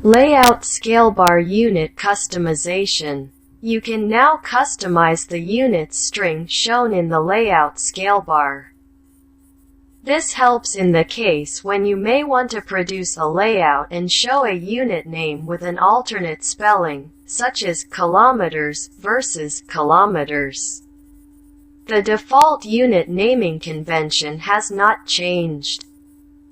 Layout Scale Bar Unit Customization. You can now customize the unit string shown in the layout scale bar. This helps in the case when you may want to produce a layout and show a unit name with an alternate spelling, such as kilometers versus kilometers. The default unit naming convention has not changed.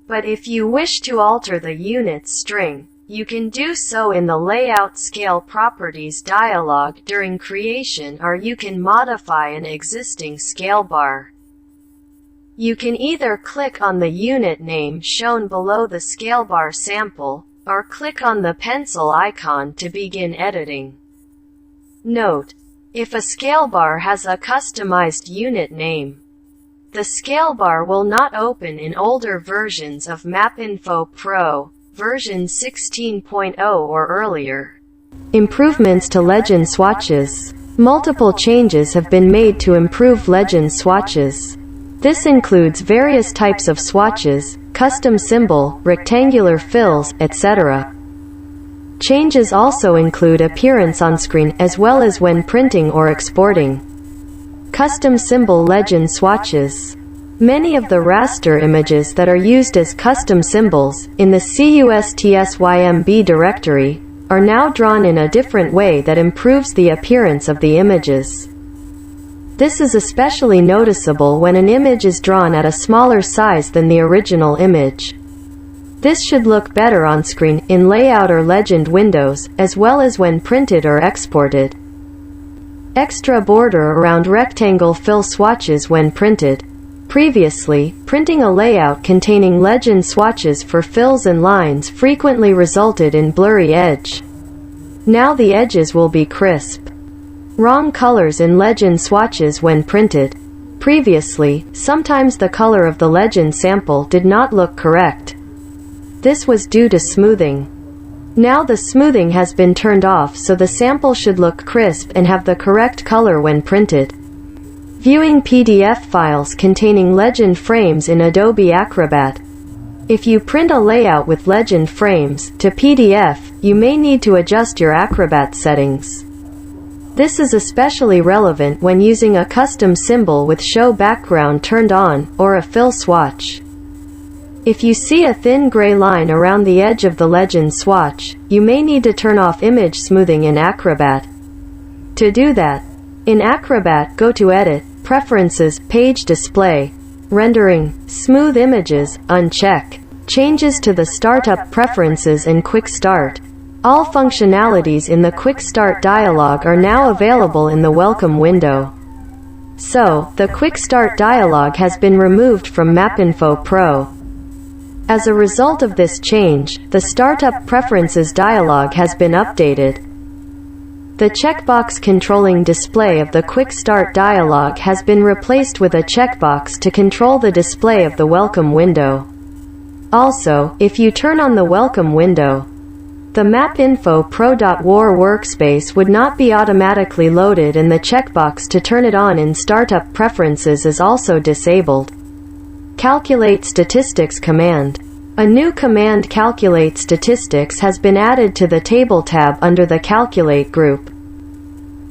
But if you wish to alter the unit string, you can do so in the Layout Scale Properties dialog during creation, or you can modify an existing scale bar. You can either click on the unit name shown below the scale bar sample, or click on the pencil icon to begin editing. Note: if a scale bar has a customized unit name, the scale bar will not open in older versions of MapInfo Pro, version 16.0 or earlier. Improvements to Legend Swatches. Multiple changes have been made to improve Legend Swatches. This includes various types of swatches, custom symbol, rectangular fills, etc. Changes also include appearance on screen as well as when printing or exporting. Custom symbol legend swatches. Many of the raster images that are used as custom symbols in the CUSTSYMB directory are now drawn in a different way that improves the appearance of the images. This is especially noticeable when an image is drawn at a smaller size than the original image. This should look better on screen, in layout or legend windows, as well as when printed or exported. Extra border around rectangle fill swatches when printed. Previously, printing a layout containing legend swatches for fills and lines frequently resulted in blurry edge. Now the edges will be crisp. Wrong colors in legend swatches when printed. Previously, sometimes the color of the legend sample did not look correct. This was due to smoothing. Now the smoothing has been turned off, so the sample should look crisp and have the correct color when printed. Viewing PDF files containing legend frames in Adobe Acrobat. If you print a layout with legend frames to PDF, you may need to adjust your Acrobat settings. This is especially relevant when using a custom symbol with show background turned on, or a fill swatch. If you see a thin gray line around the edge of the legend swatch, you may need to turn off image smoothing in Acrobat. To do that, in Acrobat, go to Edit, Preferences, Page Display, Rendering, Smooth Images, uncheck. Changes to the Startup Preferences and Quick Start. All functionalities in the Quick Start dialog are now available in the Welcome window. So, the Quick Start dialog has been removed from MapInfo Pro. As a result of this change, the Startup Preferences dialog has been updated. The checkbox controlling display of the Quick Start dialog has been replaced with a checkbox to control the display of the Welcome window. Also, if you turn on the Welcome window, the MapInfo Pro.war workspace would not be automatically loaded, and the checkbox to turn it on in Startup Preferences is also disabled. Calculate Statistics command. A new command, Calculate Statistics, has been added to the Table tab under the Calculate group.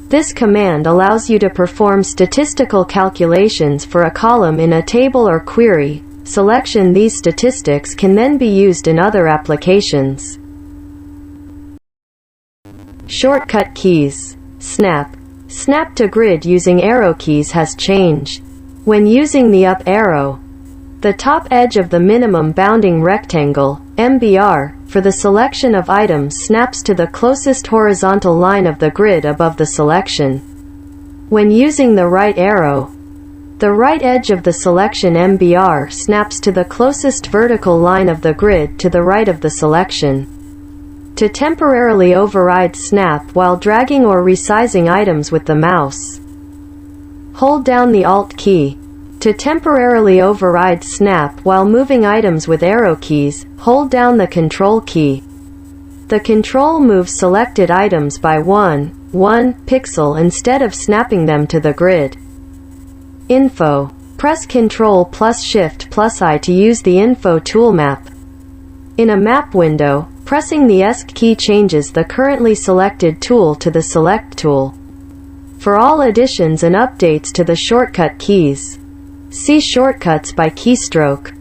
This command allows you to perform statistical calculations for a column in a table or query. Selection these statistics can then be used in other applications. Shortcut keys. Snap. Snap to grid using arrow keys has changed. When using the up arrow, the top edge of the minimum bounding rectangle, MBR, for the selection of items snaps to the closest horizontal line of the grid above the selection. When using the right arrow, the right edge of the selection MBR snaps to the closest vertical line of the grid to the right of the selection. To temporarily override snap while dragging or resizing items with the mouse, hold down the Alt key. To temporarily override snap while moving items with arrow keys, hold down the Control key. The control moves selected items by 1 pixel instead of snapping them to the grid. Info. Press Ctrl plus Shift plus I to use the Info tool map. In a map window, Pressing the ESC key changes the currently selected tool to the Select tool. For all additions and updates to the shortcut keys, see Shortcuts by keystroke.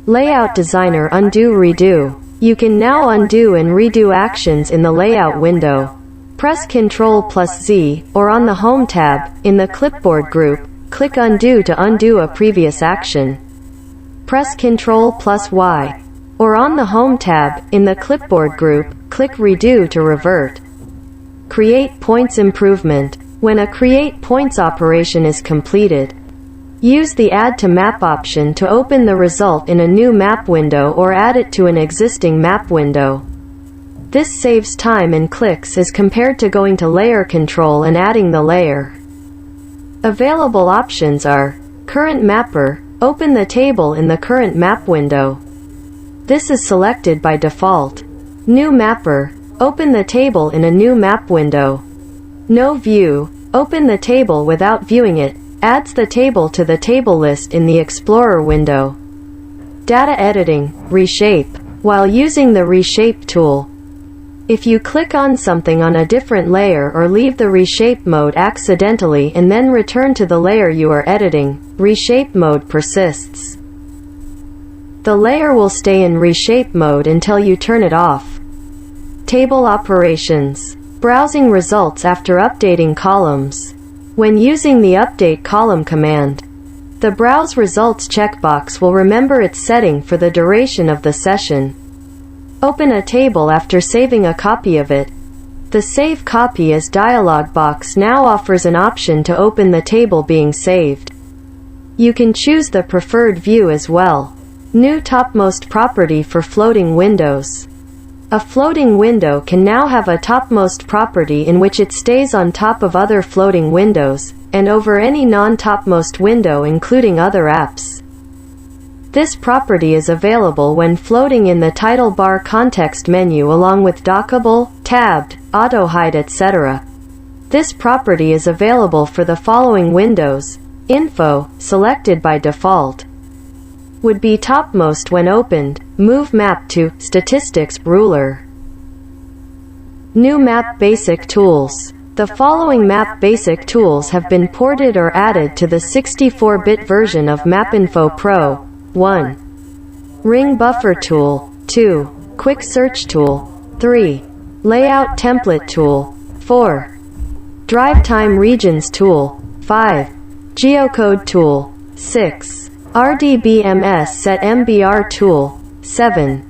Layout Designer Undo Redo. You can now undo and redo actions in the Layout window. Press Ctrl+Z, or on the Home tab, in the Clipboard group, click Undo to undo a previous action. Press Ctrl+Y, or on the Home tab, in the Clipboard group, click Redo to revert. Create Points Improvement. When a Create Points operation is completed, use the Add to Map option to open the result in a new map window or add it to an existing map window. This saves time and clicks as compared to going to Layer Control and adding the layer. Available options are Current Mapper. Open the table in the current map window. This is selected by default. New Mapper. Open the table in a new map window. No View. Open the table without viewing it. Adds the table to the table list in the Explorer window. Data Editing. Reshape. While using the Reshape tool, if you click on something on a different layer or leave the Reshape mode accidentally and then return to the layer you are editing, Reshape mode persists. The layer will stay in Reshape mode until you turn it off. Table Operations. Browsing results after updating columns. When using the Update Column command, the Browse Results checkbox will remember its setting for the duration of the session. Open a table after saving a copy of it. The Save Copy As dialog box now offers an option to open the table being saved. You can choose the preferred view as well. New Topmost property for floating windows. A floating window can now have a topmost property in which it stays on top of other floating windows, and over any non-topmost window including other apps. This property is available when floating in the title bar context menu along with dockable, tabbed, auto-hide etc. This property is available for the following windows. Info, selected by default, would be topmost when opened. Move map to Statistics ruler. New Map Basic Tools. The following Map Basic tools have been ported or added to the 64-bit version of MapInfo Pro. 1. Ring Buffer Tool. 2. Quick Search Tool. 3. Layout Template Tool. 4. Drive Time Regions Tool. 5. Geocode Tool. 6. RDBMS Set MBR Tool. 7.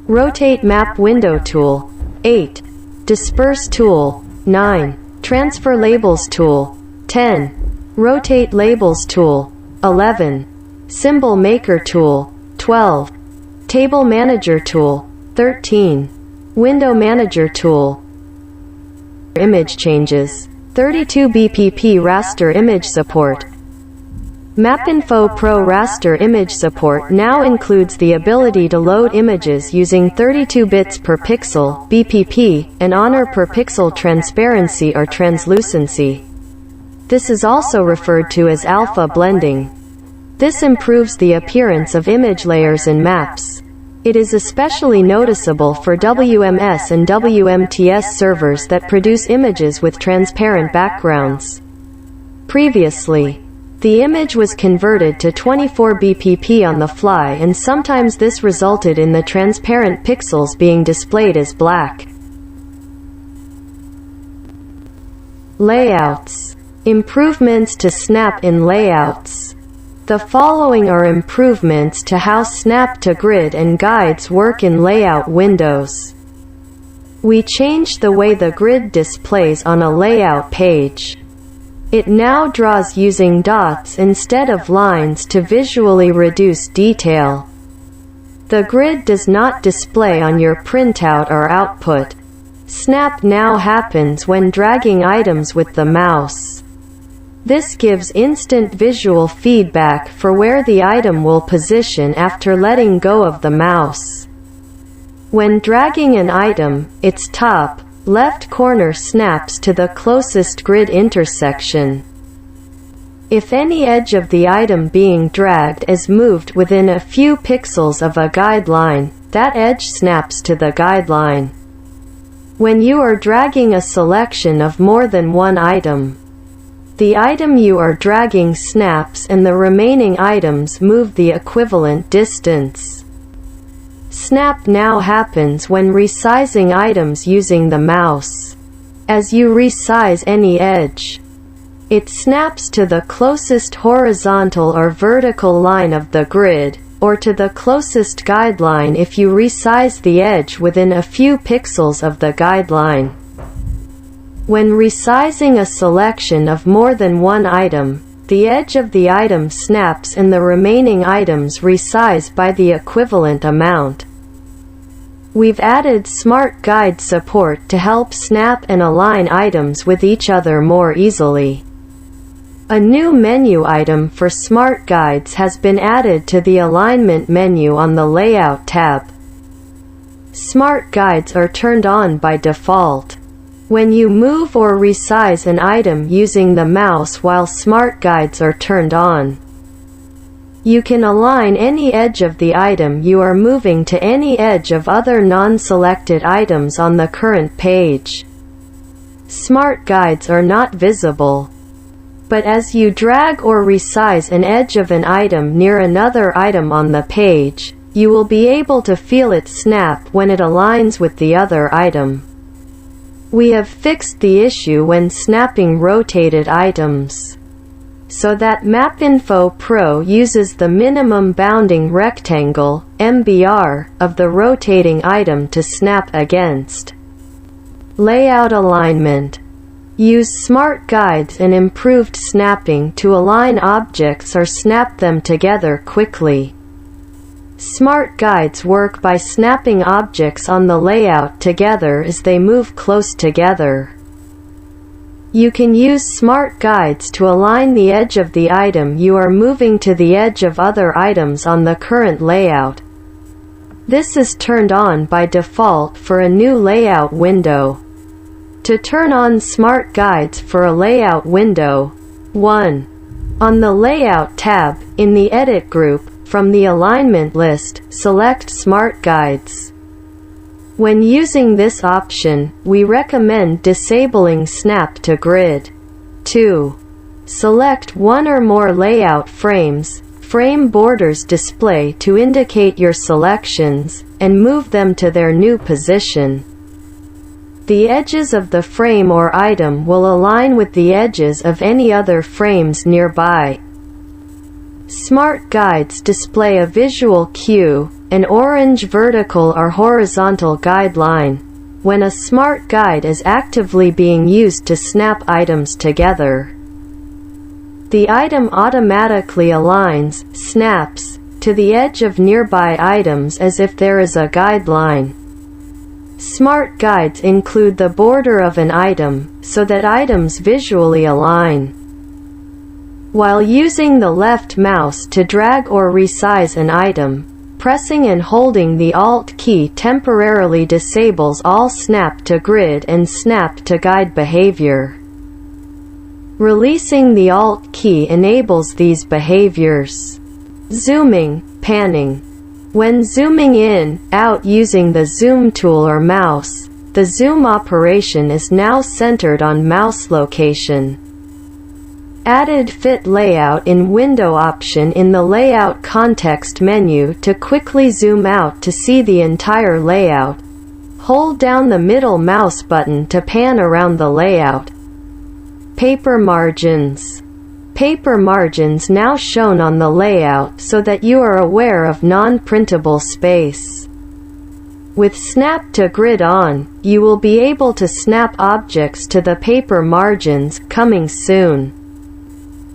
Rotate Map Window Tool. 8. Disperse Tool. 9. Transfer Labels Tool. 10. Rotate Labels Tool. 11. Symbol Maker Tool. 12. Table Manager Tool. 13. Window Manager Tool. Image Changes. 32 BPP Raster Image Support. MapInfo Pro Raster Image Support now includes the ability to load images using 32 bits per pixel (BPP) and honor per pixel transparency or translucency. This is also referred to as alpha blending. This improves the appearance of image layers in maps. It is especially noticeable for WMS and WMTS servers that produce images with transparent backgrounds. Previously, the image was converted to 24 BPP on the fly, and sometimes this resulted in the transparent pixels being displayed as black. Layouts. Improvements to Snap in Layouts. The following are improvements to how Snap to Grid and guides work in layout windows. We changed the way the grid displays on a layout page. It now draws using dots instead of lines to visually reduce detail. The grid does not display on your printout or output. Snap now happens when dragging items with the mouse. This gives instant visual feedback for where the item will position after letting go of the mouse. When dragging an item, its top left corner snaps to the closest grid intersection. If any edge of the item being dragged is moved within a few pixels of a guideline, that edge snaps to the guideline. When you are dragging a selection of more than one item, the item you are dragging snaps and the remaining items move the equivalent distance. Snap now happens when resizing items using the mouse. As you resize any edge, it snaps to the closest horizontal or vertical line of the grid, or to the closest guideline if you resize the edge within a few pixels of the guideline. When resizing a selection of more than one item, the edge of the item snaps and the remaining items resize by the equivalent amount. We've added Smart Guide support to help snap and align items with each other more easily. A new menu item for Smart Guides has been added to the Alignment menu on the Layout tab. Smart Guides are turned on by default. When you move or resize an item using the mouse while Smart Guides are turned on, you can align any edge of the item you are moving to any edge of other non-selected items on the current page. Smart Guides are not visible, but as you drag or resize an edge of an item near another item on the page, you will be able to feel it snap when it aligns with the other item. We have fixed the issue when snapping rotated items, so that MapInfo Pro uses the minimum bounding rectangle (MBR) of the rotating item to snap against. Layout alignment. Use Smart Guides and improved snapping to align objects or snap them together quickly. Smart Guides work by snapping objects on the layout together as they move close together. You can use Smart Guides to align the edge of the item you are moving to the edge of other items on the current layout. This is turned on by default for a new layout window. To turn on Smart Guides for a layout window, 1. On the Layout tab, in the Edit group, from the Alignment list, select Smart Guides. When using this option, we recommend disabling Snap to Grid. 2. Select one or more layout frames, frame borders display to indicate your selections, and move them to their new position. The edges of the frame or item will align with the edges of any other frames nearby. Smart Guides display a visual cue, an orange vertical or horizontal guideline, when a Smart Guide is actively being used to snap items together. The item automatically aligns, snaps, to the edge of nearby items as if there is a guideline. Smart Guides include the border of an item, so that items visually align. While using the left mouse to drag or resize an item, pressing and holding the Alt key temporarily disables all Snap to Grid and Snap to Guide behavior. Releasing the Alt key enables these behaviors. Zooming, panning. When zooming in, out using the zoom tool or mouse, the zoom operation is now centered on mouse location. Added Fit Layout in Window option in the Layout context menu to quickly zoom out to see the entire layout. Hold down the middle mouse button to pan around the layout. Paper margins. Paper margins now shown on the layout so that you are aware of non-printable space. With Snap to Grid on, you will be able to snap objects to the paper margins, coming soon.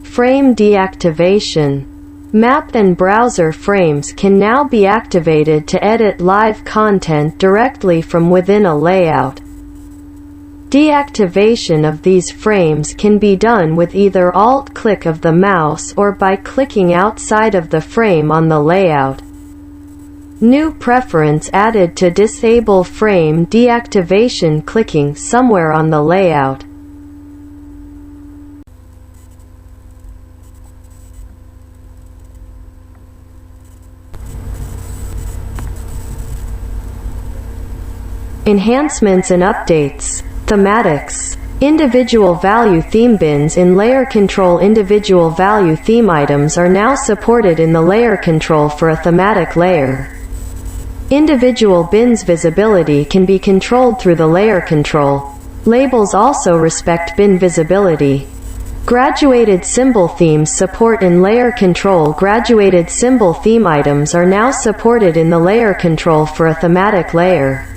Frame deactivation. Map and browser frames can now be activated to edit live content directly from within a layout. Deactivation of these frames can be done with either Alt-click of the mouse or by clicking outside of the frame on the layout. New preference added to disable frame deactivation, clicking somewhere on the layout. Enhancements and updates. Thematics. Individual value theme bins in layer control. Individual value theme items are now supported in the layer control for a thematic layer. Individual bins visibility can be controlled through the layer control. Labels also respect bin visibility. Graduated symbol themes support in layer control. Graduated symbol theme items are now supported in the layer control for a thematic layer.